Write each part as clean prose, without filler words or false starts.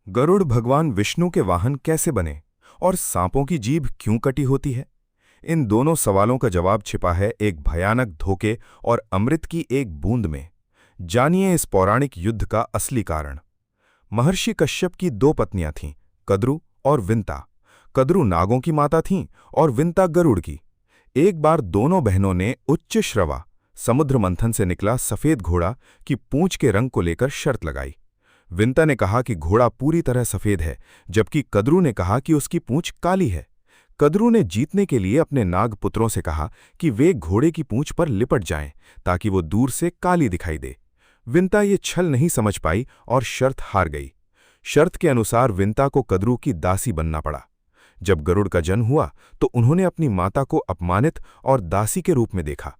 गरुड़ भगवान विष्णु के वाहन कैसे बने और सांपों की जीभ क्यों कटी होती है? इन दोनों सवालों का जवाब छिपा है एक भयानक धोखे और अमृत की एक बूंद में। जानिए इस पौराणिक युद्ध का असली कारण। महर्षि कश्यप की दो पत्नियां थीं, कद्रु और विंता। कद्रु नागों की माता थीं और विंता गरुड़ की। एक बार दोनों बहनों ने उच्च श्रवा, समुद्र मंथन से निकला सफेद घोड़ा की पूंछ के रंग को लेकर शर्त लगाई। विंता ने कहा कि घोड़ा पूरी तरह सफेद है, जबकि कद्रु ने कहा कि उसकी पूंछ काली है। कद्रु ने जीतने के लिए अपने नाग पुत्रों से कहा कि वे घोड़े की पूंछ पर लिपट जाएं ताकि वो दूर से काली दिखाई दे। विंता ये छल नहीं समझ पाई और शर्त हार गई। शर्त के अनुसार विंता को कद्रु की दासी बनना पड़ा। जब गरुड़ का जन्म हुआ तो उन्होंने अपनी माता को अपमानित और दासी के रूप में देखा।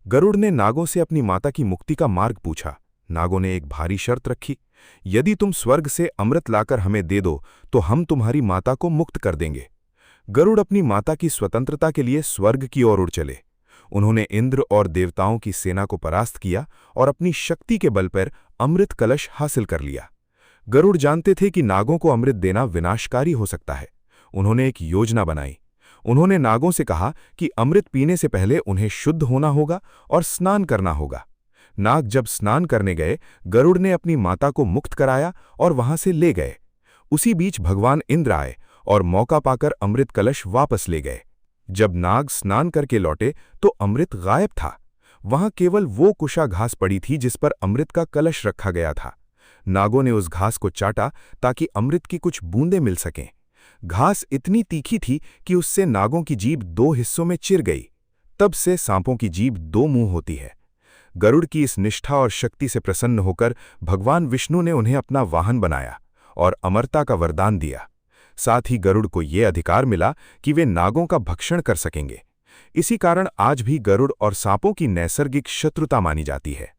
गरुड़ ने नागों से अपनी माता की मुक्ति का मार्ग पूछा। नागों ने एक भारी शर्त रखी, यदि तुम स्वर्ग से अमृत लाकर हमें दे दो तो हम तुम्हारी माता को मुक्त कर देंगे। गरुड़ अपनी माता की स्वतंत्रता के लिए स्वर्ग की ओर उड़ चले। उन्होंने इंद्र और देवताओं की सेना को परास्त किया और अपनी शक्ति के बल पर अमृत कलश हासिल कर लिया। गरुड़ जानते थे कि नागों को अमृत देना विनाशकारी हो सकता है। उन्होंने एक योजना बनाई। उन्होंने नागों से कहा कि अमृत पीने से पहले उन्हें शुद्ध होना होगा और स्नान करना होगा। नाग जब स्नान करने गए, गरुड़ ने अपनी माता को मुक्त कराया और वहां से ले गए। उसी बीच भगवान इंद्र आए और मौका पाकर अमृत कलश वापस ले गए। जब नाग स्नान करके लौटे तो अमृत गायब था। वहां केवल वो कुशा घास पड़ी थी जिस पर अमृत का कलश रखा गया था। नागों ने उस घास को चाटा ताकि अमृत की कुछ बूंदें मिल सकें। घास इतनी तीखी थी कि उससे नागों की जीभ दो हिस्सों में चिर गई। तब से सांपों की जीभ दो मुंह होती है। गरुड़ की इस निष्ठा और शक्ति से प्रसन्न होकर भगवान विष्णु ने उन्हें अपना वाहन बनाया और अमरता का वरदान दिया। साथ ही गरुड़ को ये अधिकार मिला कि वे नागों का भक्षण कर सकेंगे। इसी कारण आज भी गरुड़ और सांपों की नैसर्गिक शत्रुता मानी जाती है।